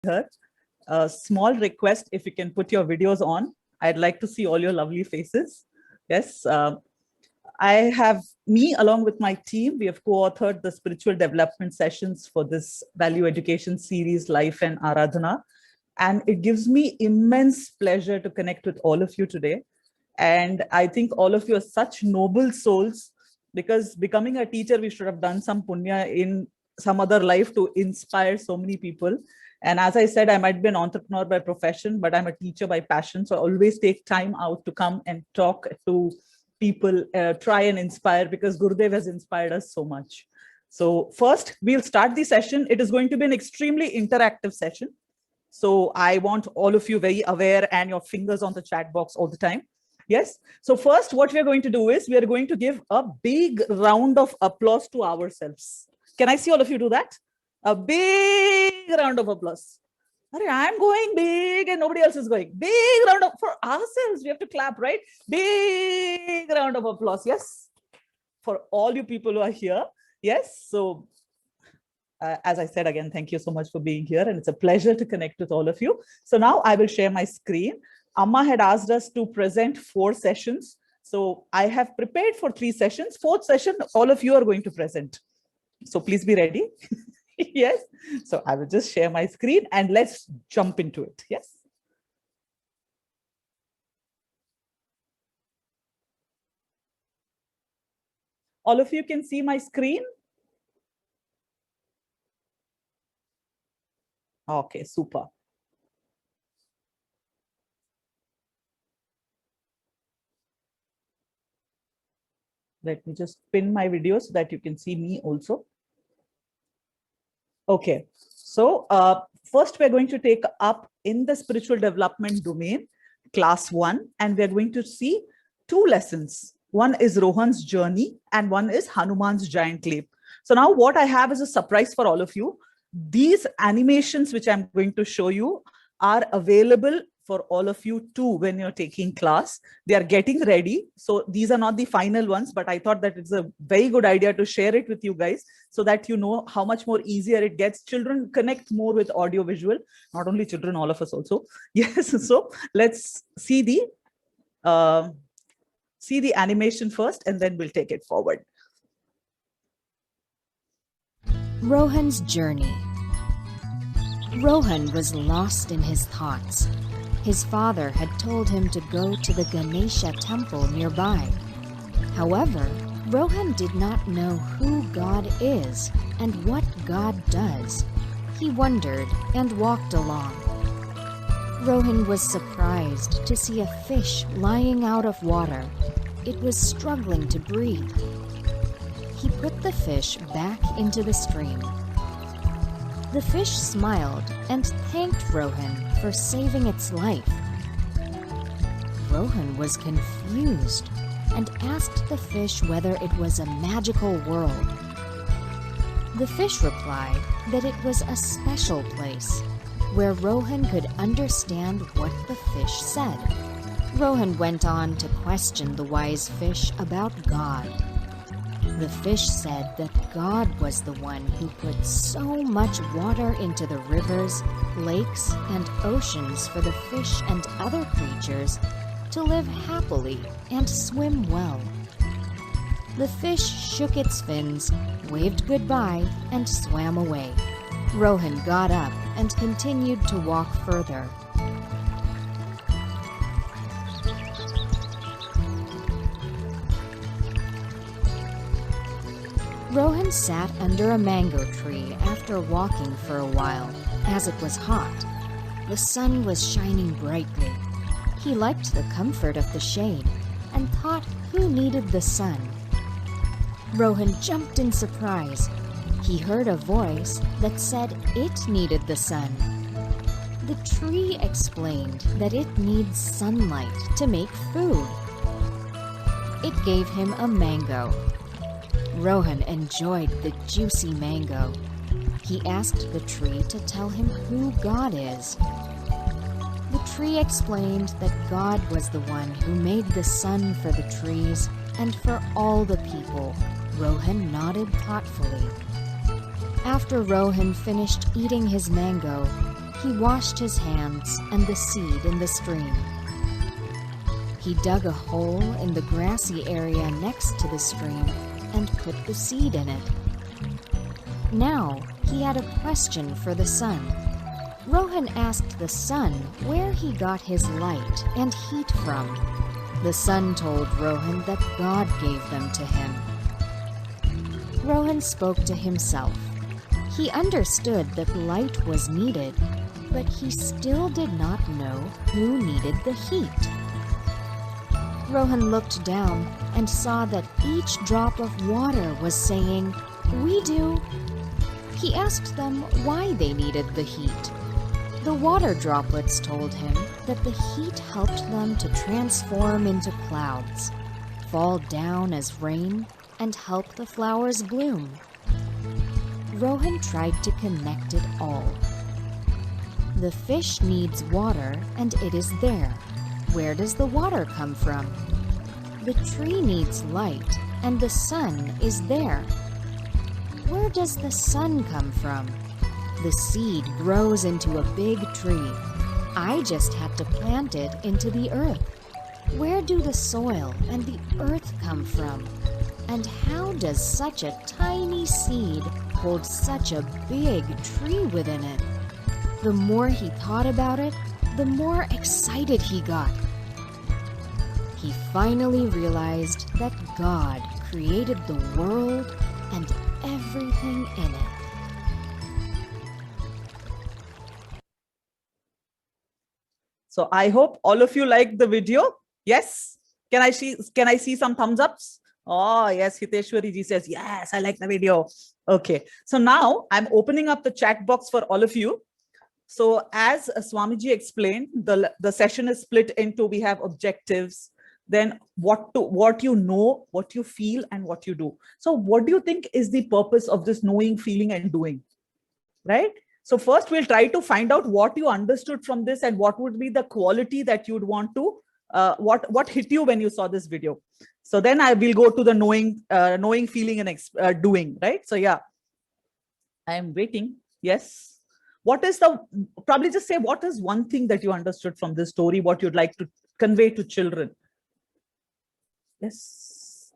here. A small request, if you can put your videos on. I'd like to see all your lovely faces. Yes, I have me along with my team. We have co-authored the spiritual development sessions for this value education series, Life and Aradhana. And it gives me immense pleasure to connect with all of you today. And I think all of you are such noble souls, because becoming a teacher, we should have done some punya in some other life to inspire so many people. And as I said, I might be an entrepreneur by profession, but I'm a teacher by passion. So I always take time out to come and talk to people, try and inspire, because Gurudev has inspired us so much. So first, we'll start the session. It is going to be an extremely interactive session. So I want all of you very aware and your fingers on the chat box all the time. Yes. So first, what we're going to do is we are going to give a big round of applause to ourselves. Can I see all of you do that? A big round of applause. I'm going big and nobody else is going. Big round of, for ourselves, we have to clap, right? Big round of applause. Yes. For all you people who are here. Yes. So as I said, again, thank you so much for being here. And it's a pleasure to connect with all of you. So now I will share my screen. Amma had asked us to present 4 sessions. So I have prepared for 3 sessions. 4th session, all of you are going to present. So please be ready. Yes. So I will just share my screen and let's jump into it. Yes. All of you can see my screen? Okay, super. Let me just pin my video so that you can see me also. Okay, so first we're going to take up in the spiritual development domain, class 1, and we're going to see 2 lessons. One is Rohan's journey and one is Hanuman's giant leap. So now what I have is a surprise for all of you. These animations which I'm going to show you are available for all of you too when you're taking class. They are getting ready. So these are not the final ones, but I thought that it's a very good idea to share it with you guys so that you know how much more easier it gets. Children connect more with audio visual, not only children, all of us also. Yes, so let's see the animation first and then we'll take it forward. Rohan's journey. Rohan was lost in his thoughts. His father had told him to go to the Ganesha temple nearby. However, Rohan did not know who God is and what God does. He wondered and walked along. Rohan was surprised to see a fish lying out of water. It was struggling to breathe. He put the fish back into the stream. The fish smiled and thanked Rohan for saving its life. Rohan was confused and asked the fish whether it was a magical world. The fish replied that it was a special place where Rohan could understand what the fish said. Rohan went on to question the wise fish about God. The fish said that God was the one who put so much water into the rivers, lakes, and oceans for the fish and other creatures to live happily and swim well. The fish shook its fins, waved goodbye, and swam away. Rohan got up and continued to walk further. Rohan sat under a mango tree after walking for a while, as it was hot. The sun was shining brightly. He liked the comfort of the shade and thought who needed the sun. Rohan jumped in surprise. He heard a voice that said it needed the sun. The tree explained that it needs sunlight to make food. It gave him a mango. Rohan enjoyed the juicy mango. He asked the tree to tell him who God is. The tree explained that God was the one who made the sun for the trees and for all the people. Rohan nodded thoughtfully. After Rohan finished eating his mango, he washed his hands and the seed in the stream. He dug a hole in the grassy area next to the stream and put the seed in it. Now he had a question for the sun. Rohan asked the sun where he got his light and heat from. The sun told Rohan that God gave them to him. Rohan spoke to himself. He understood that light was needed, but he still did not know who needed the heat. Rohan looked down and saw that each drop of water was saying, "We do." He asked them why they needed the heat. The water droplets told him that the heat helped them to transform into clouds, fall down as rain, and help the flowers bloom. Rohan tried to connect it all. The fish needs water, and it is there. Where does the water come from? The tree needs light, and the sun is there. Where does the sun come from? The seed grows into a big tree. I just had to plant it into the earth. Where do the soil and the earth come from? And how does such a tiny seed hold such a big tree within it? The more he thought about it, the more excited he got. He finally realized that God created the world and everything in it. So I hope all of you liked the video. Yes? Can I see some thumbs ups? Oh, yes, Hiteshwari ji says, yes, I like the video. Okay, so now I'm opening up the chat box for all of you. So as Swamiji explained, the session is split into, we have objectives, then what you know, what you feel, and what you do. So what do you think is the purpose of this knowing, feeling, and doing, right? So first we'll try to find out what you understood from this and what would be the quality that you'd want to, what hit you when you saw this video. So then I will go to the knowing, feeling, and doing, right? So yeah, I am waiting. Yes. What is probably just say, what is one thing that you understood from this story, what you'd like to convey to children? Yes.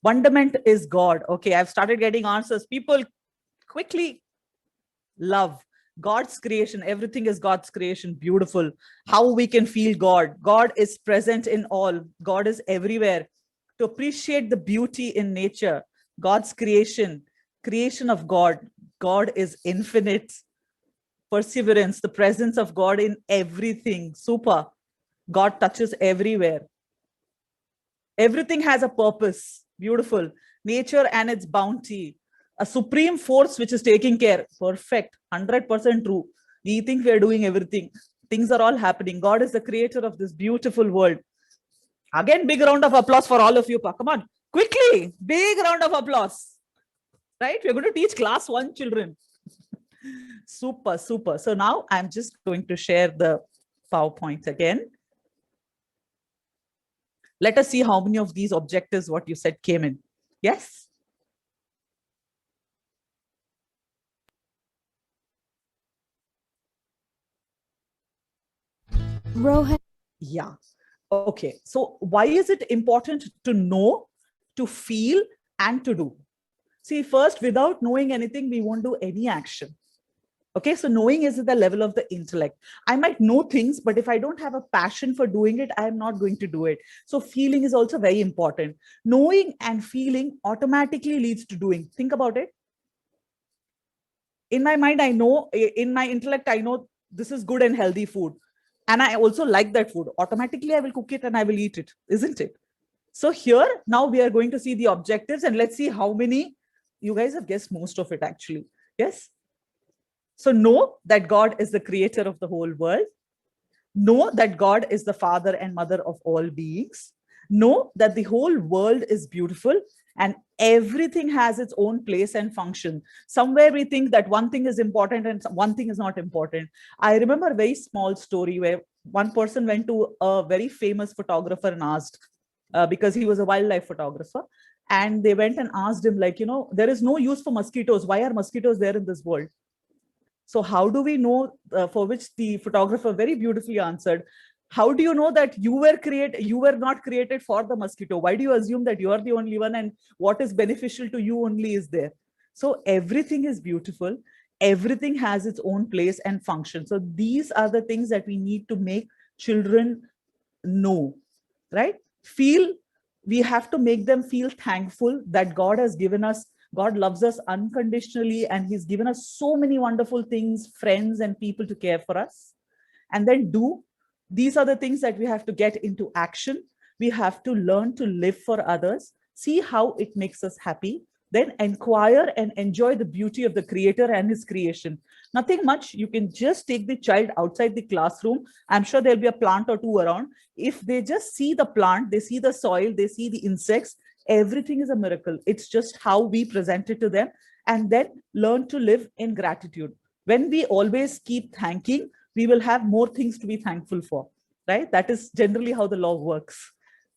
Wonderment is God. Okay, I've started getting answers. People quickly love God's creation. Everything is God's creation. Beautiful. How we can feel God. God is present in all. God is everywhere. To appreciate the beauty in nature, God's creation of God. God is infinite. Perseverance, the presence of God in everything. Super. God touches everywhere. Everything has a purpose. Beautiful. Nature and its bounty. A supreme force which is taking care. Perfect. 100% true. We think we are doing everything. Things are all happening. God is the creator of this beautiful world. Again, big round of applause for all of you. Come on. Quickly. Big round of applause. Right? We're going to teach class 1 children. Super, super. So now I'm just going to share the PowerPoint again. Let us see how many of these objectives, what you said, came in. Yes? Rohan. Yeah. Okay. So why is it important to know, to feel, and to do? See, first, without knowing anything, we won't do any action. Okay, so knowing is at the level of the intellect. I might know things, but if I don't have a passion for doing it, I am not going to do it. So feeling is also very important. Knowing and feeling automatically leads to doing. Think about it. In my mind, I know, in my intellect, I know this is good and healthy food. And I also like that food. Automatically, I will cook it and I will eat it, isn't it? So here, now we are going to see the objectives and let's see how many. You guys have guessed most of it actually. Yes. So know that God is the creator of the whole world. Know that God is the father and mother of all beings. Know that the whole world is beautiful and everything has its own place and function. Somewhere we think that one thing is important and one thing is not important. I remember a very small story where one person went to a very famous photographer and asked, because he was a wildlife photographer, and they went and asked him, like, there is no use for mosquitoes. Why are mosquitoes there in this world? So how do we know, for which the photographer very beautifully answered, how do you know that you were not created for the mosquito? Why do you assume that you are the only one and what is beneficial to you only is there? So everything is beautiful. Everything has its own place and function. So these are the things that we need to make children know, right? We have to make them feel thankful that God has given us, God loves us unconditionally, and he's given us so many wonderful things, friends and people to care for us. And then these are the things that we have to get into action. We have to learn to live for others, see how it makes us happy, then inquire and enjoy the beauty of the creator and his creation. Nothing much. You can just take the child outside the classroom. I'm sure there'll be a plant or two around. If they just see the plant, they see the soil, they see the insects, everything is a miracle. It's just how we present it to them, and then learn to live in gratitude. When we always keep thanking, we will have more things to be thankful for, right? That is generally how the law works.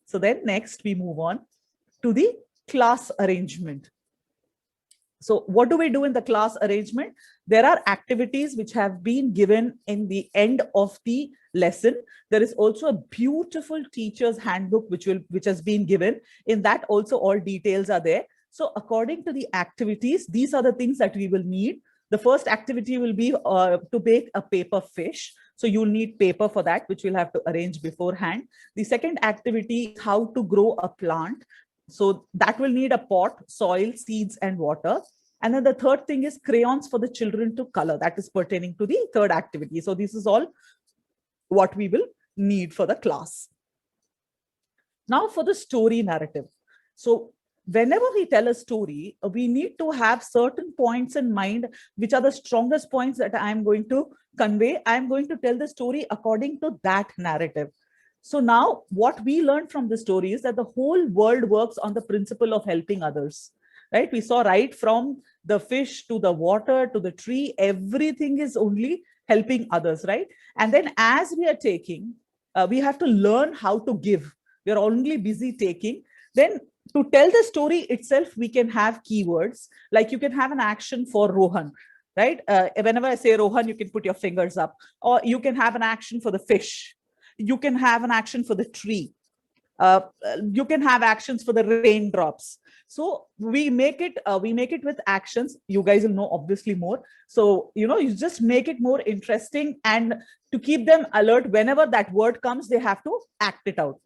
So then next we move on to the class arrangement. So what do we do in the class arrangement? There are activities which have been given in the end of the lesson. There is also a beautiful teacher's handbook which has been given. In that also all details are there. So according to the activities, these are the things that we will need. The first activity will be to bake a paper fish. So you'll need paper for that, which we'll have to arrange beforehand. The second activity is how to grow a plant. So that will need a pot, soil, seeds, and water. And then the third thing is crayons for the children to color. That is pertaining to the third activity. So this is all what we will need for the class. Now for the story narrative. So whenever we tell a story, we need to have certain points in mind, which are the strongest points that I'm going to convey. I'm going to tell the story according to that narrative. So now what we learned from the story is that the whole world works on the principle of helping others, right? We saw right from the fish to the water to the tree, everything is only helping others, right? And then as we are taking, we have to learn how to give. We are only busy taking. Then to tell the story itself, we can have keywords, like you can have an action for Rohan, right? Whenever I say Rohan, you can put your fingers up, or you can have an action for the fish. You can have an action for the tree. You can have actions for the raindrops. So we make it with actions. You guys will know obviously more. So, you just make it more interesting, and to keep them alert, whenever that word comes, they have to act it out.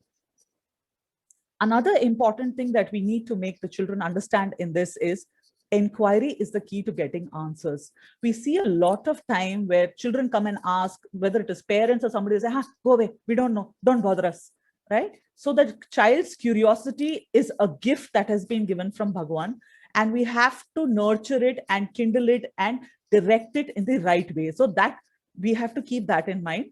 Another important thing that we need to make the children understand in this is inquiry is the key to getting answers. We see a lot of time where children come and ask, whether it is parents or somebody, say, go away, we don't know, don't bother us, right? So the child's curiosity is a gift that has been given from Bhagwan, and we have to nurture it and kindle it and direct it in the right way. So that we have to keep that in mind.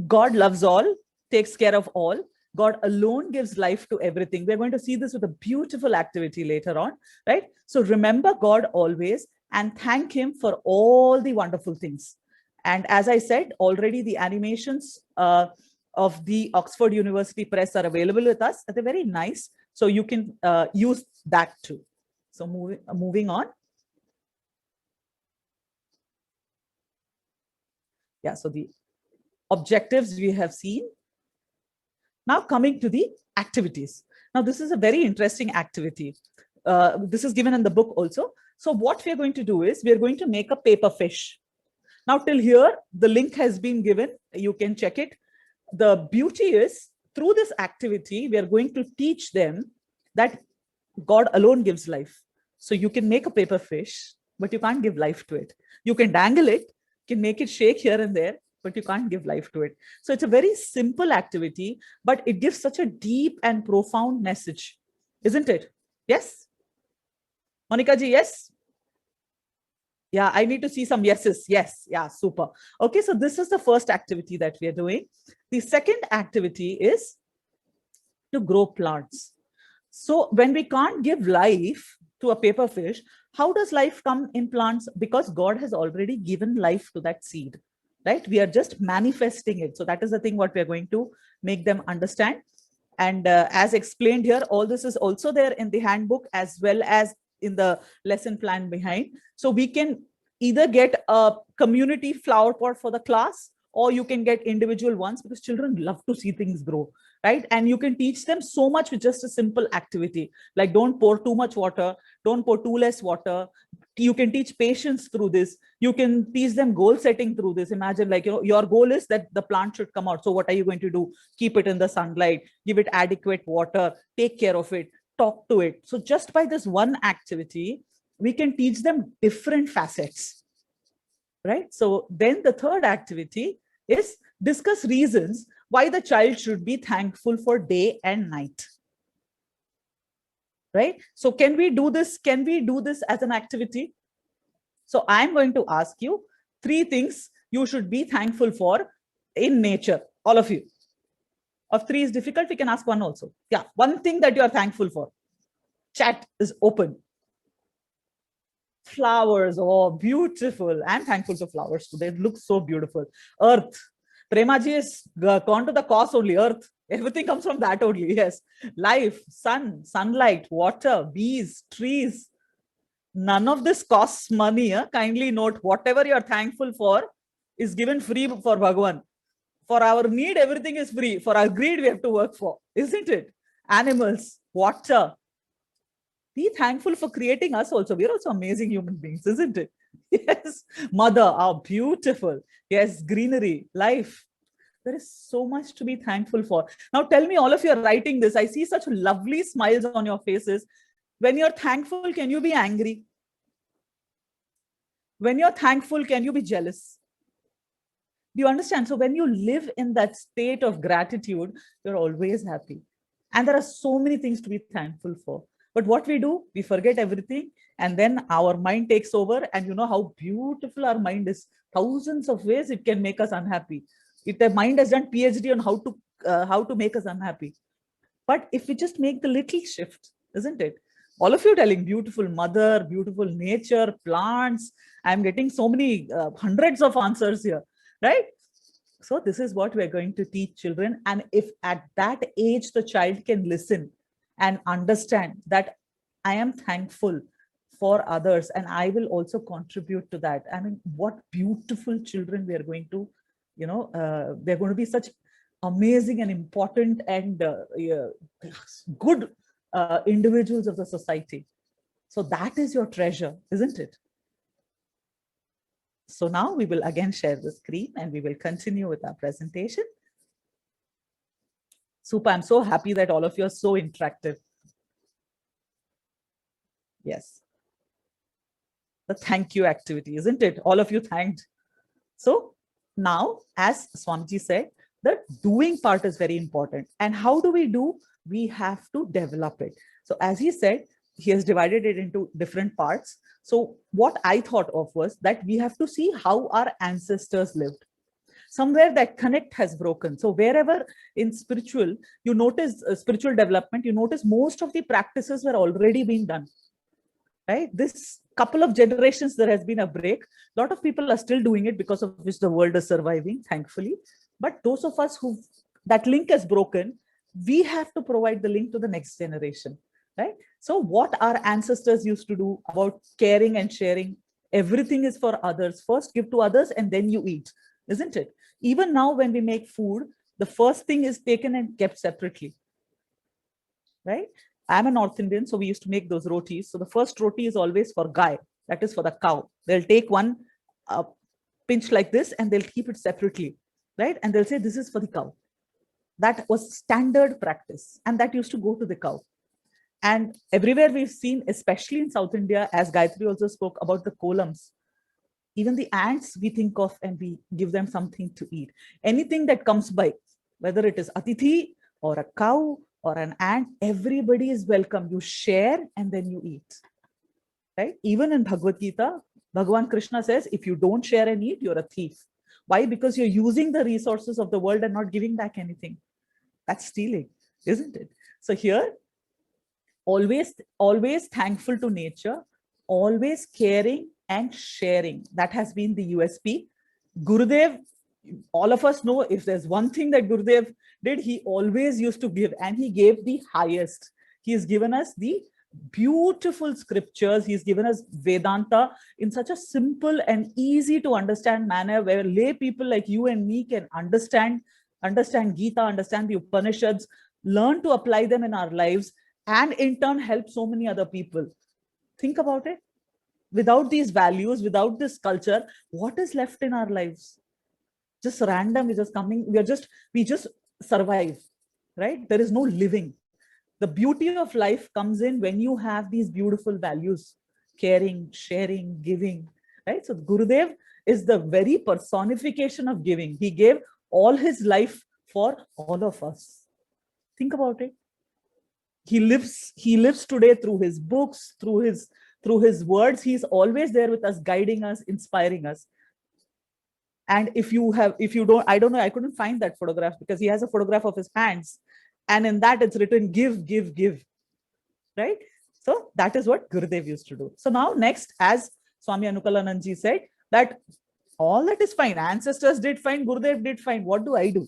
God loves all, takes care of all. God alone gives life to everything. We're going to see this with a beautiful activity later on, right? So remember God always and thank him for all the wonderful things. And as I said, already the animations of the Oxford University Press are available with us. They're very nice. So you can use that too. So moving on. Yeah, so the objectives we have seen. Now coming to the activities. Now this is a very interesting activity. This is given in the book also. So what we are going to do is we are going to make a paper fish. Now till here, the link has been given. You can check it. The beauty is through this activity, we are going to teach them that God alone gives life. So you can make a paper fish, but you can't give life to it. You can dangle it, can make it shake here and there, but you can't give life to it. So it's a very simple activity, but it gives such a deep and profound message, isn't it? Yes? Monica ji, yes? Yeah, I need to see some yeses. Yes, yeah, super. Okay, so this is the first activity that we are doing. The second activity is to grow plants. So when we can't give life to a paper fish, how does life come in plants? Because God has already given life to that seed. Right? We are just manifesting it. So that is the thing what we are going to make them understand. And as explained here, all this is also there in the handbook as well as in the lesson plan behind. So we can either get a community flower pot for the class, or you can get individual ones, because children love to see things grow, right? And you can teach them so much with just a simple activity, like don't pour too much water, don't pour too less water. You can teach patience through this. You can teach them goal setting through this. Imagine, like, your goal is that the plant should come out. So what are you going to do? Keep it in the sunlight, give it adequate water, take care of it, talk to it. So just by this one activity, we can teach them different facets, right? So then the third activity is discuss reasons why the child should be thankful for day and night, right? So can we do this? Can we do this as an activity? So I'm going to ask you 3 things you should be thankful for in nature, all of you. If 3 is difficult, we can ask 1 also. Yeah, 1 thing that you are thankful for. Chat is open. Flowers, oh, beautiful. I'm thankful for flowers today. They look so beautiful. Earth. Premaji has gone to the cause only. Earth. Everything comes from that only. Yes. Life, sun, sunlight, water, bees, trees. None of this costs money. Kindly note, whatever you're thankful for is given free for Bhagwan. For our need, everything is free. For our greed, we have to work for, isn't it? Animals, water. Be thankful for creating us also. We're also amazing human beings, isn't it? Yes. Mother, oh, beautiful. Yes, greenery, life. There is so much to be thankful for. Now tell me, all of you are writing this. I see such lovely smiles on your faces. When you're thankful, can you be angry? When you're thankful, can you be jealous? Do you understand? So when you live in that state of gratitude, you're always happy. And there are so many things to be thankful for. But what we do, we forget everything, and then our mind takes over. And you know how beautiful our mind is. Thousands of ways it can make us unhappy. The mind has done PhD on how to make us unhappy. But if we just make the little shift, isn't it? All of you telling beautiful mother, beautiful nature, plants. I'm getting so many hundreds of answers here, right? So this is what we're going to teach children. And if at that age the child can listen and understand that I am thankful for others and I will also contribute to that. I mean, what beautiful children we are going to, they're going to be such amazing and important and good individuals of the society. So that is your treasure, isn't it? So now we will again share the screen and we will continue with our presentation. Super, I'm so happy that all of you are so interactive. Yes. The thank you activity, isn't it? All of you thanked. So now, as Swamiji said, the doing part is very important. And how do we do? We have to develop it. So as he said, he has divided it into different parts. So what I thought of was that we have to see how our ancestors lived. Somewhere that connect has broken. So wherever in spiritual, you notice spiritual development, you notice most of the practices were already being done, right? This couple of generations, there has been a break. A lot of people are still doing it, because of which the world is surviving, thankfully. But those of us who that link is broken, we have to provide the link to the next generation, right? So what our ancestors used to do about caring and sharing, everything is for others. First give to others and then you eat, isn't it? Even now when we make food, the first thing is taken and kept separately, right? I'm a North Indian, so we used to make those rotis. So the first roti is always for Gai, that is for the cow. They'll take one pinch like this and they'll keep it separately, right? And they'll say, this is for the cow. That was standard practice, and that used to go to the cow. And everywhere we've seen, especially in South India, as Gayatri also spoke about the kolams, even the ants we think of and we give them something to eat. Anything that comes by, whether it is atithi or a cow or an ant, everybody is welcome. You share and then you eat, right? Even in Bhagavad Gita, Bhagavan Krishna says, if you don't share and eat, you're a thief. Why? Because you're using the resources of the world and not giving back anything. That's stealing, isn't it? So here, always thankful to nature, always caring and sharing. That has been the USP. Gurudev, all of us know, if there's one thing that Gurudev did, he always used to give, and he gave the highest. He has given us the beautiful scriptures. He's given us Vedanta in such a simple and easy to understand manner where lay people like you and me can understand Gita, understand the Upanishads, learn to apply them in our lives, and in turn help so many other people. Think about it. Without these values, without this culture, what is left in our lives? Just random, we just survive, right? There is no living. The beauty of life comes in when you have these beautiful values: caring, sharing, giving, right? So Gurudev is the very personification of giving. He gave all his life for all of us. Think about it. He lives today through his books, through his words. He's always there with us, guiding us, inspiring us. And if you don't, I don't know, I couldn't find that photograph because he has a photograph of his hands. And in that it's written, give, give, give, right? So that is what Gurudev used to do. So now next, as Swami Anukalananji said, that all that is fine. Ancestors did fine, Gurudev did fine. What do I do?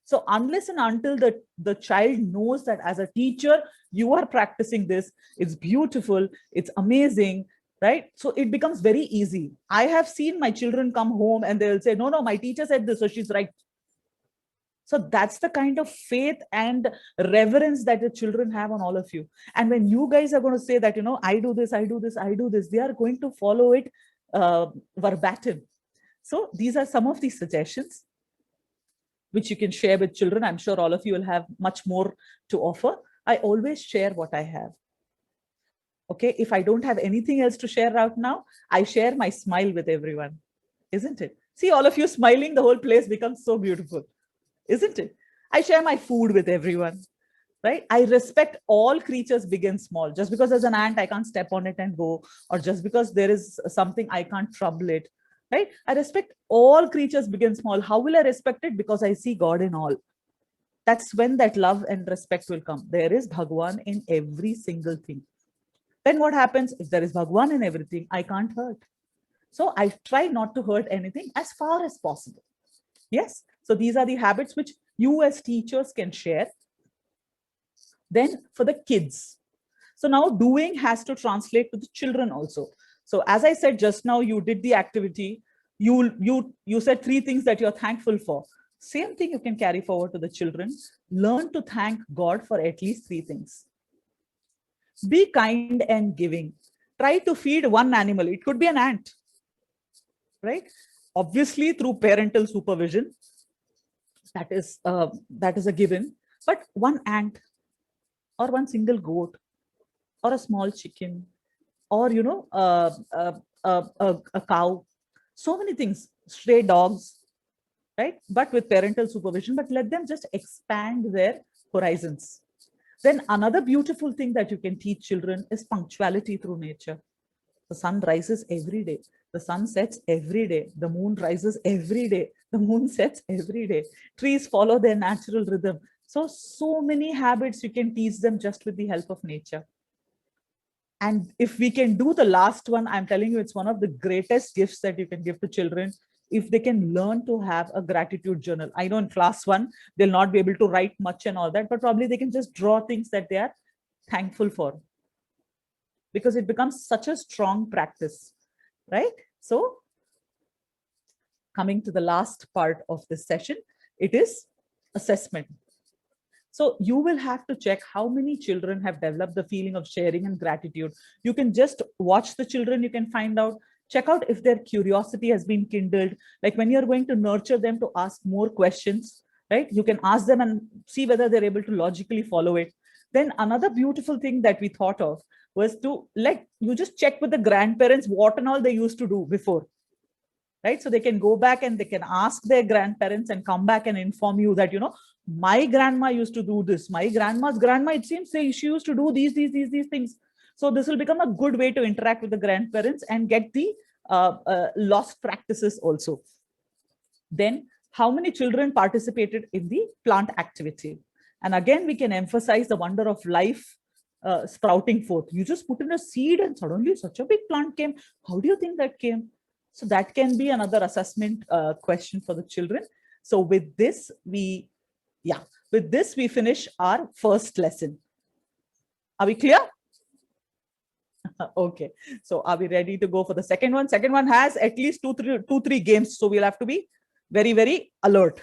So unless and until the child knows that as a teacher, you are practicing this, it's beautiful, it's amazing, right? So it becomes very easy. I have seen my children come home and they'll say, no, my teacher said this, so she's right. So that's the kind of faith and reverence that the children have on all of you. And when you guys are going to say that, I do this, I do this, I do this, they are going to follow it verbatim. So these are some of the suggestions which you can share with children. I'm sure all of you will have much more to offer. I always share what I have. Okay, if I don't have anything else to share right now, I share my smile with everyone, isn't it? See, all of you smiling, the whole place becomes so beautiful, isn't it? I share my food with everyone, right? I respect all creatures, big and small. Just because there's an ant, I can't step on it and go, or just because there is something, I can't trouble it, right? I respect all creatures, big and small. How will I respect it? Because I see God in all. That's when that love and respect will come. There is Bhagwan in every single thing. Then what happens? If there is Bhagwan in everything, I can't hurt. So I try not to hurt anything as far as possible. Yes. So these are the habits which you as teachers can share. Then for the kids. So now doing has to translate to the children also. So as I said just now, you did the activity. You said 3 things that you're thankful for. Same thing you can carry forward to the children. Learn to thank God for at least 3 things. Be kind and giving. Try to feed one animal. It could be an ant, right? Obviously through parental supervision. That is a given. But one ant or one single goat or a small chicken or, a cow, so many things, stray dogs, right? But with parental supervision, but let them just expand their horizons. Then another beautiful thing that you can teach children is punctuality through nature. The sun rises every day. The sun sets every day. The moon rises every day. The moon sets every day. Trees follow their natural rhythm. So many habits you can teach them just with the help of nature. And if we can do the last one, I'm telling you, it's one of the greatest gifts that you can give to children. If they can learn to have a gratitude journal. I know in class 1, they'll not be able to write much and all that, but probably they can just draw things that they are thankful for. Because it becomes such a strong practice, right? So coming to the last part of this session, it is assessment. So you will have to check how many children have developed the feeling of sharing and gratitude. You can just watch the children, you can find out, check out if their curiosity has been kindled. Like when you're going to nurture them to ask more questions, right? You can ask them and see whether they're able to logically follow it. Then another beautiful thing that we thought of was to, like, you just check with the grandparents what and all they used to do before, right? So they can go back and they can ask their grandparents and come back and inform you that, my grandma used to do this. My grandma's grandma, it seems, she used to do these things. So this will become a good way to interact with the grandparents and get the lost practices also. Then how many children participated in the plant activity? And again, we can emphasize the wonder of life sprouting forth. You just put in a seed and suddenly such a big plant came. How do you think that came? So that can be another assessment question for the children. So with this, we finish our first lesson. Are we clear? Okay, so are we ready to go for the second one? Second one has at least two, three games, so we'll have to be very, very alert.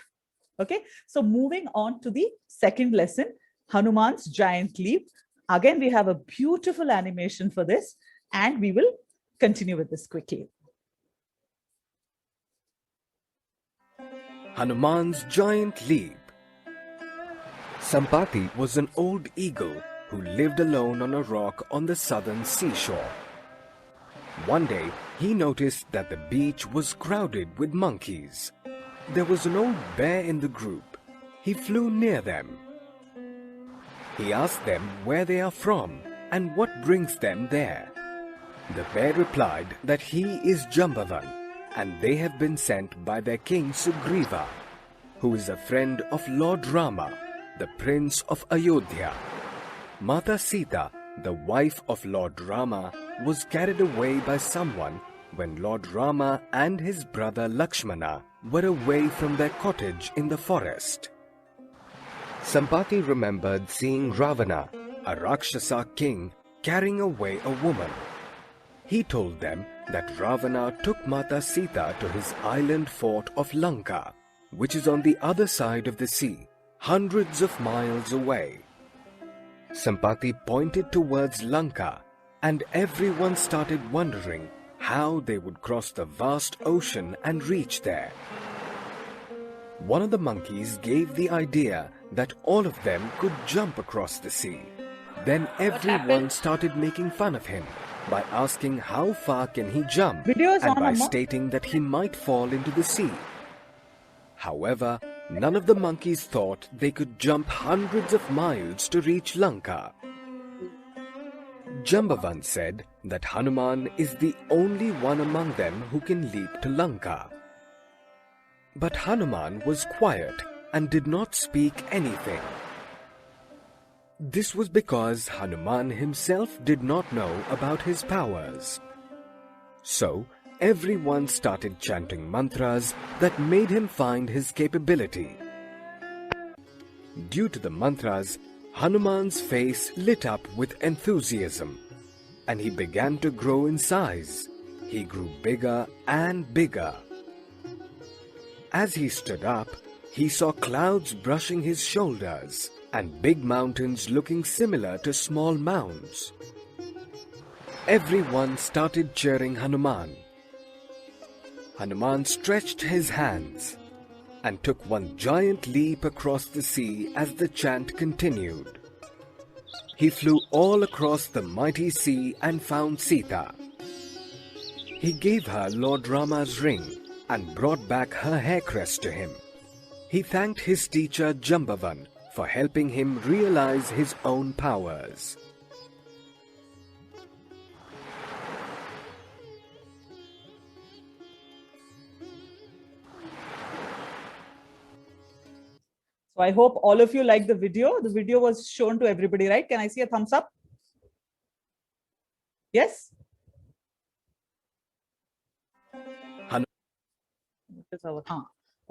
Okay, so moving on to the second lesson, Hanuman's giant leap. Again, we have a beautiful animation for this, and we will continue with this quickly. Hanuman's giant leap. Sampati was an old eagle who lived alone on a rock on the southern seashore. One day, he noticed that the beach was crowded with monkeys. There was an old bear in the group. He flew near them. He asked them where they are from and what brings them there. The bear replied that he is Jambavan, and they have been sent by their king Sugriva, who is a friend of Lord Rama, the prince of Ayodhya. Mata Sita, the wife of Lord Rama, was carried away by someone when Lord Rama and his brother Lakshmana were away from their cottage in the forest. Sampati remembered seeing Ravana, a Rakshasa king, carrying away a woman. He told them that Ravana took Mata Sita to his island fort of Lanka, which is on the other side of the sea, hundreds of miles away. Sampati pointed towards Lanka, and everyone started wondering how they would cross the vast ocean and reach there. One of the monkeys gave the idea that all of them could jump across the sea. Then everyone started making fun of him by asking how far can he jump, and by stating that he might fall into the sea. However, none of the monkeys thought they could jump hundreds of miles to reach Lanka. Jambavan said that Hanuman is the only one among them who can leap to Lanka. But Hanuman was quiet and did not speak anything. This was because Hanuman himself did not know about his powers. So, everyone started chanting mantras that made him find his capability. Due to the mantras, Hanuman's face lit up with enthusiasm, and he began to grow in size. He grew bigger and bigger. As he stood up, he saw clouds brushing his shoulders and big mountains looking similar to small mounds. Everyone started cheering Hanuman. Hanuman stretched his hands and took one giant leap across the sea as the chant continued. He flew all across the mighty sea and found Sita. He gave her Lord Rama's ring and brought back her hair crest to him. He thanked his teacher Jambavan for helping him realize his own powers. So I hope all of you like the video. The video was shown to everybody, right? Can I see a thumbs up? Yes?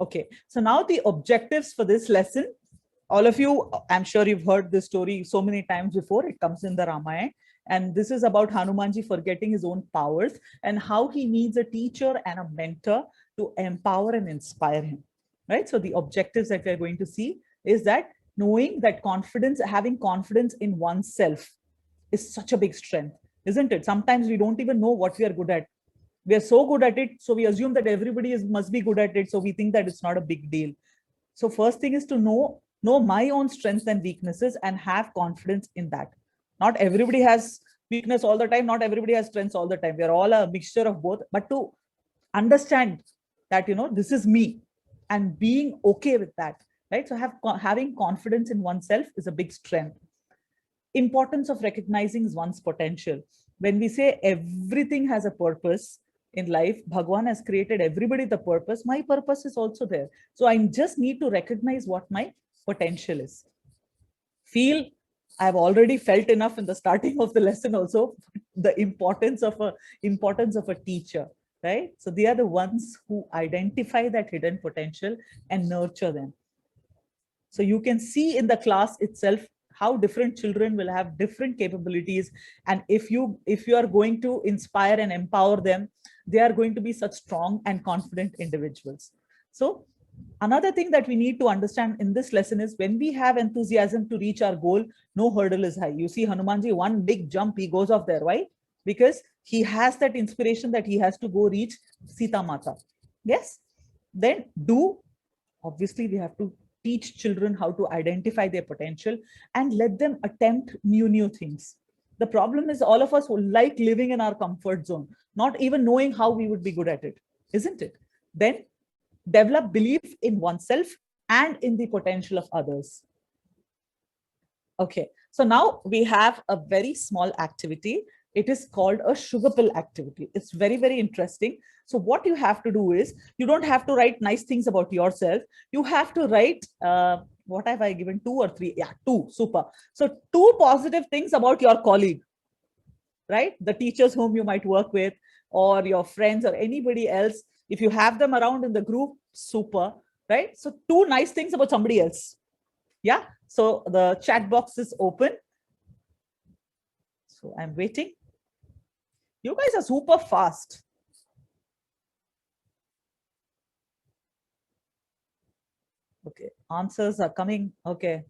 Okay, so now the objectives for this lesson. All of you, I'm sure you've heard this story so many times before. It comes in the Ramayana. And this is about Hanumanji forgetting his own powers and how he needs a teacher and a mentor to empower and inspire him. Right? So the objectives that we're going to see is that knowing that confidence, having confidence in oneself is such a big strength, isn't it? Sometimes we don't even know what we are good at. We are so good at it, so we assume that everybody must be good at it, so we think that it's not a big deal. So first thing is to know my own strengths and weaknesses and have confidence in that. Not everybody has weakness all the time, not everybody has strengths all the time. We are all a mixture of both, but to understand that, this is me and being okay with that, right? So having confidence in oneself is a big strength. Importance of recognizing one's potential. When we say everything has a purpose in life, Bhagwan has created everybody the purpose. My purpose is also there. So I just need to recognize what my potential is. I've already felt enough in the starting of the lesson also, the importance of a teacher, right? So they are the ones who identify that hidden potential and nurture them. So you can see in the class itself how different children will have different capabilities. And if you are going to inspire and empower them, they are going to be such strong and confident individuals. So another thing that we need to understand in this lesson is when we have enthusiasm to reach our goal, no hurdle is high. You see Hanumanji, one big jump, he goes off there. Why? Because he has that inspiration that he has to go reach Sita Mata. Yes. Then obviously we have to teach children how to identify their potential and let them attempt new things. The problem is all of us who like living in our comfort zone, not even knowing how we would be good at it, isn't it? Then develop belief in oneself and in the potential of others. Okay, so now we have a very small activity. It is called a sugar pill activity. It's very, very interesting. So what you have to do is, you don't have to write nice things about yourself. You have to write, what have I given, 2 or 3? Yeah, 2, super. So 2 positive things about your colleague, right? The teachers whom you might work with, or your friends, or anybody else. If you have them around in the group, super, right? So 2 nice things about somebody else. Yeah, so the chat box is open. So I'm waiting. You guys are super fast. Okay, answers are coming. Okay,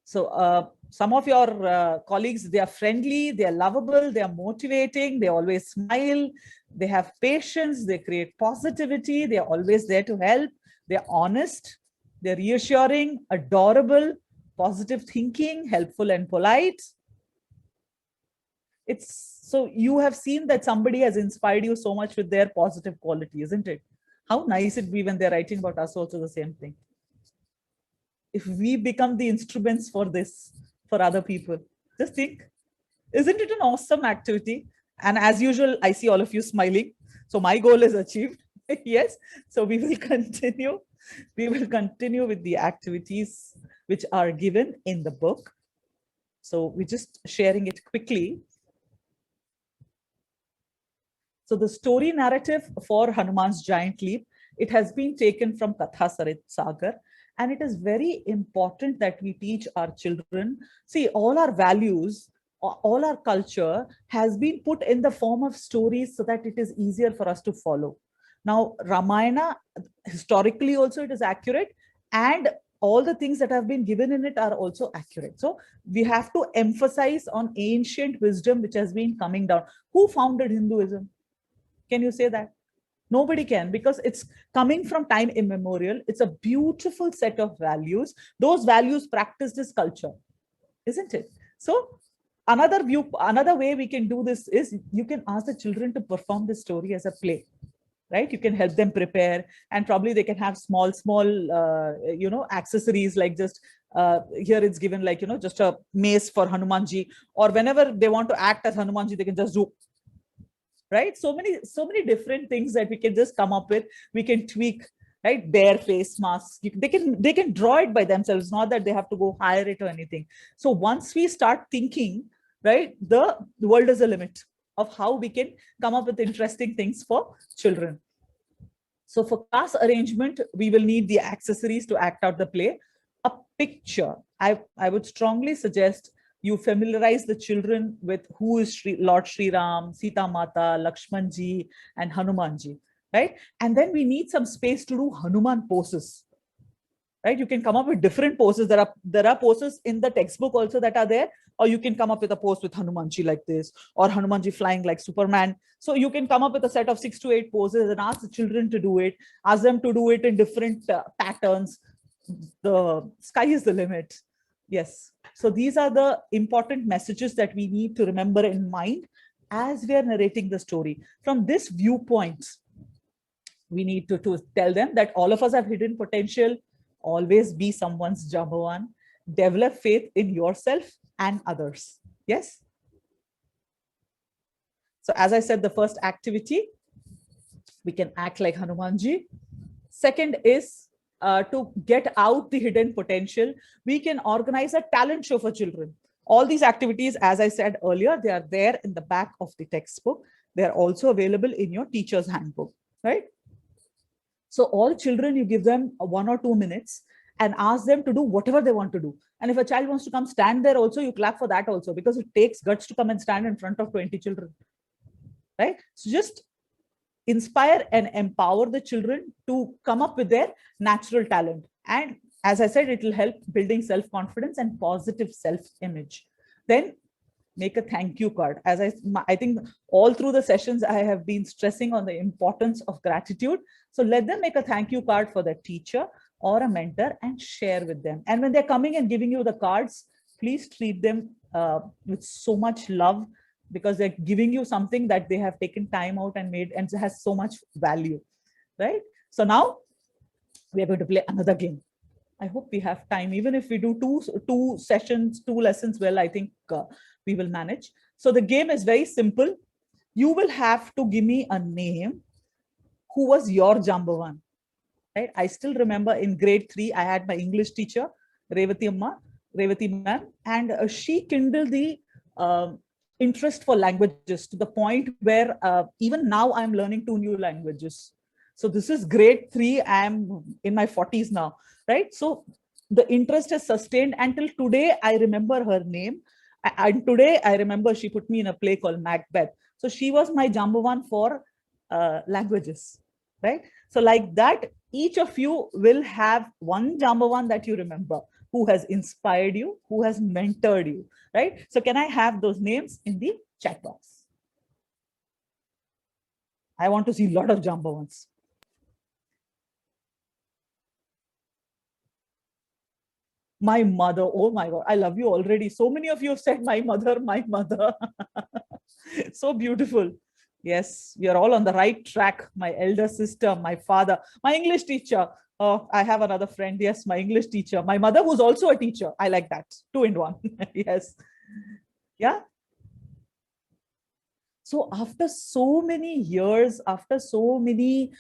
so some of your colleagues, they are friendly, they are lovable, they are motivating, they always smile, they have patience, they create positivity, they are always there to help, they're honest, they're reassuring, adorable, positive thinking, helpful and polite. It's so you have seen that somebody has inspired you so much with their positive quality, isn't it? How nice it'd be when they're writing about us also the same thing. If we become the instruments for this, for other people, just think, isn't it an awesome activity? And as usual, I see all of you smiling. So my goal is achieved. Yes. So we will continue. We will continue with the activities which are given in the book. So we're just sharing it quickly. So the story narrative for Hanuman's Giant Leap, it has been taken from Katha Sarit Sagar. And it is very important that we teach our children. See, all our values, all our culture has been put in the form of stories so that it is easier for us to follow. Now, Ramayana, historically also it is accurate, and all the things that have been given in it are also accurate. So we have to emphasize on ancient wisdom which has been coming down. Who founded Hinduism? Can you say that? Nobody can, because it's coming from time immemorial. It's a beautiful set of values. Those values practiced as culture, isn't it? So another way we can do this is you can ask the children to perform the story as a play, right? You can help them prepare, and probably they can have small, accessories like just here it's given like, just a mace for Hanumanji, or whenever they want to act as Hanumanji, they can just do. Right? So many different things that we can just come up with. We can tweak, right? Bare face masks. They can draw it by themselves, not that they have to go hire it or anything. So once we start thinking, right, the world is a limit of how we can come up with interesting things for children. So for class arrangement, we will need the accessories to act out the play. A picture. I would strongly suggest you familiarize the children with who is Lord Sri Ram, Sita Mata, Lakshmanji, and Hanumanji, right? And then we need some space to do Hanuman poses, right? You can come up with different poses. There are poses in the textbook also that are there, or you can come up with a pose with Hanumanji like this, or Hanumanji flying like Superman. So you can come up with a set of 6 to 8 poses and ask the children to do it, ask them to do it in different patterns. The sky is the limit. Yes. So these are the important messages that we need to remember in mind as we are narrating the story. From this viewpoint, we need to tell them that all of us have hidden potential. Always be someone's Jambawan. Develop faith in yourself and others. Yes. So as I said, the first activity, we can act like Hanumanji. Second is to get out the hidden potential, we can organize a talent show for children. All these activities, as I said earlier, they are there in the back of the textbook. They are also available in your teacher's handbook, right? So all children, you give them 1 or 2 minutes, and ask them to do whatever they want to do. And if a child wants to come stand there also, you clap for that also, because it takes guts to come and stand in front of 20 children, right? So just inspire and empower the children to come up with their natural talent. And as I said, it will help building self-confidence and positive self-image. Then make a thank you card. As I think all through the sessions, I have been stressing on the importance of gratitude. So let them make a thank you card for their teacher or a mentor and share with them. And when they're coming and giving you the cards, please treat them with so much love, because they're giving you something that they have taken time out and made, and has so much value, right? So now we are going to play another game. I hope we have time. Even if we do two sessions, 2 lessons, well, I think we will manage. So the game is very simple. You will have to give me a name who was your Jambavan, right? I still remember in grade 3, I had my English teacher, Revati ma'am, and she kindled the interest for languages to the point where even now I'm learning 2 new languages. So this is grade 3. I'm in my 40s now, right? So the interest has sustained until today. I remember her name. And today I remember she put me in a play called Macbeth. So she was my Jambavan for languages, right? So like that, each of you will have one Jambavan that you remember, who has inspired you, who has mentored you, right? So can I have those names in the chat box? I want to see a lot of Jambavans. My mother, oh my God, I love you already. So many of you have said my mother, my mother. So beautiful. Yes, we are all on the right track. My elder sister, my father, my English teacher. Oh, I have another friend. Yes, my English teacher. My mother, who's also a teacher. I like that. 2 in 1. Yes. Yeah. So after so many years, after so many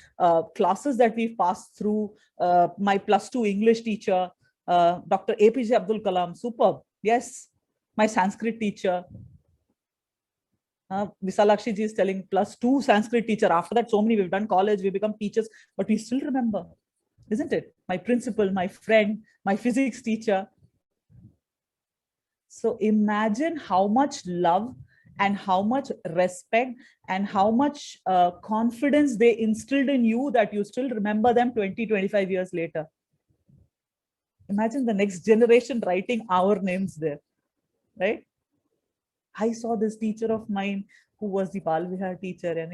classes that we've passed through, my +2 English teacher, Dr. APJ Abdul Kalam, superb. Yes. My Sanskrit teacher. Visalakshi ji is telling +2 Sanskrit teacher. After that, so many, we've done college, we become teachers, but we still remember, isn't it? My principal, my friend, my physics teacher. So imagine how much love and how much respect and how much confidence they instilled in you that you still remember them 20, 25 years later. Imagine the next generation writing our names there, right? I saw this teacher of mine who was the Bal Vihar teacher, and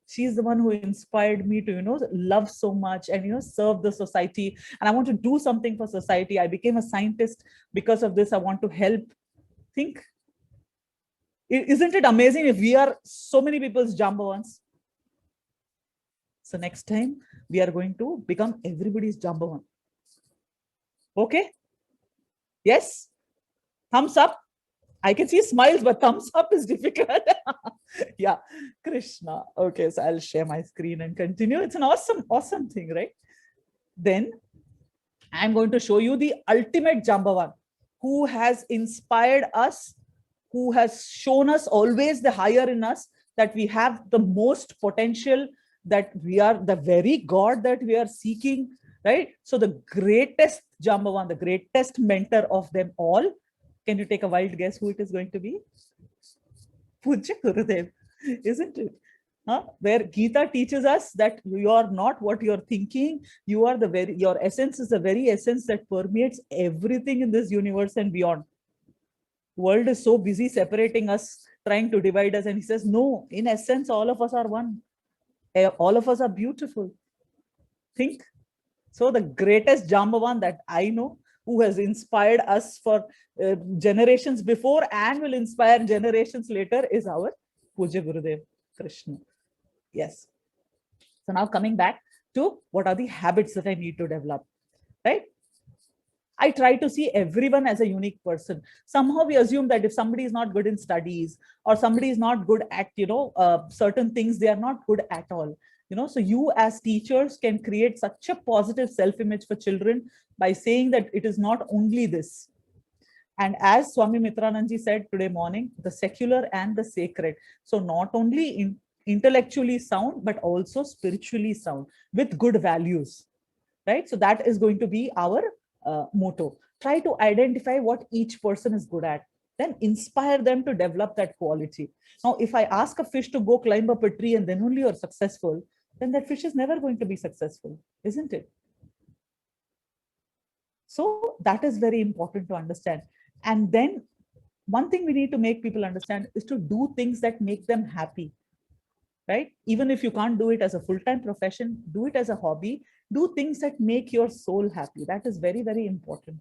she's the one who inspired me to love so much and serve the society, and I want to do something for society. I became a scientist because of this. I want to help. Think, isn't it amazing if we are so many people's Jambavans? So next time we are going to become everybody's Jambavan. Okay? Yes? Thumbs up. I can see smiles, but thumbs up is difficult. Yeah, Krishna. Okay, so I'll share my screen and continue. It's an awesome thing, right? Then I'm going to show you the ultimate Jambavan, who has inspired us, who has shown us always the higher in us, that we have the most potential, that we are the very God that we are seeking, right? So the greatest Jambavan, the greatest mentor of them all. Can you take a wild guess who it is going to be? Pujya Gurudev, isn't it? Where Gita teaches us that you are not what you're thinking. You are your essence is the very essence that permeates everything in this universe and beyond. World is so busy separating us, trying to divide us. And he says, no, in essence, all of us are one. All of us are beautiful. Think. So the greatest Jambavan that I know, who has inspired us for generations before and will inspire generations later, is our Pujya Gurudev Krishna. Yes. So now coming back to what are the habits that I need to develop, right? I try to see everyone as a unique person. Somehow we assume that if somebody is not good in studies or somebody is not good at, certain things, they are not good at all. So you as teachers can create such a positive self-image for children by saying that it is not only this. And as Swami Mitranandji said today morning, the secular and the sacred. So not only intellectually sound, but also spiritually sound with good values, right? So that is going to be our motto. Try to identify what each person is good at, then inspire them to develop that quality. Now, if I ask a fish to go climb up a tree and then only you're successful, then that fish is never going to be successful, isn't it? So that is very important to understand. And then one thing we need to make people understand is to do things that make them happy, right? Even if you can't do it as a full-time profession, do it as a hobby, do things that make your soul happy. That is very, very important.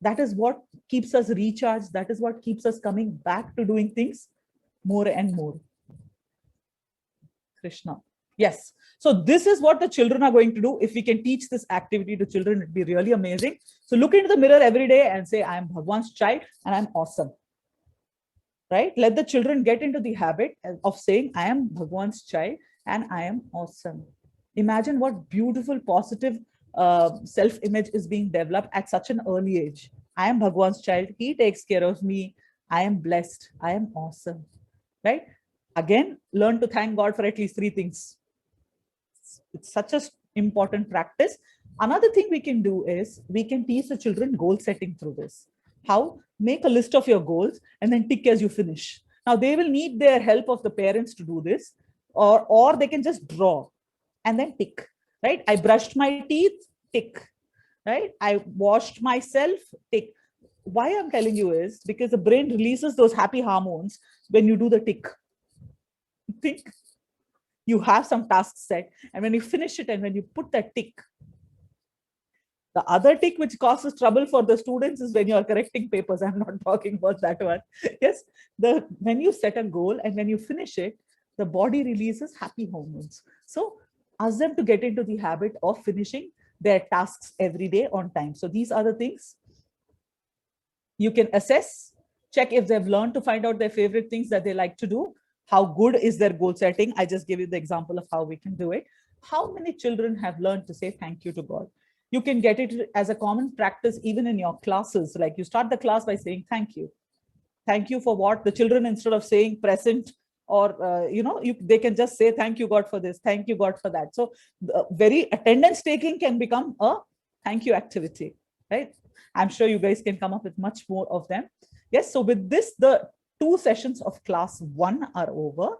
That is what keeps us recharged. That is what keeps us coming back to doing things more and more. Krishna. Yes. So this is what the children are going to do. If we can teach this activity to children, it'd be really amazing. So look into the mirror every day and say, I am Bhagwan's child and I'm awesome. Right? Let the children get into the habit of saying, I am Bhagwan's child and I am awesome. Imagine what beautiful, positive self-image is being developed at such an early age. I am Bhagwan's child. He takes care of me. I am blessed. I am awesome. Right? Again, learn to thank God for at least 3 things. It's such an important practice. Another thing we can do is we can teach the children goal setting through this. How? Make a list of your goals and then tick as you finish. Now, they will need their help of the parents to do this, or they can just draw and then tick, right? I brushed my teeth, tick, right? I washed myself, tick. Why I'm telling you is because the brain releases those happy hormones when you do the tick. Think you have some tasks set, and when you finish it and when you put that tick, the other tick which causes trouble for the students is when you are correcting papers. I'm not talking about that one. Yes, when you set a goal and when you finish it, the body releases happy hormones. So ask them to get into the habit of finishing their tasks every day on time. So these are the things you can assess, check if they've learned to find out their favorite things that they like to do. How good is their goal setting? I just gave you the example of how we can do it. How many children have learned to say thank you to God? You can get it as a common practice even in your classes. Like you start the class by saying thank you. Thank you for what? The children, instead of saying present or, they can just say thank you God for this, thank you God for that. So very attendance taking can become a thank you activity, right? I'm sure you guys can come up with much more of them. Yes, so with this, the 2 sessions of class 1 are over.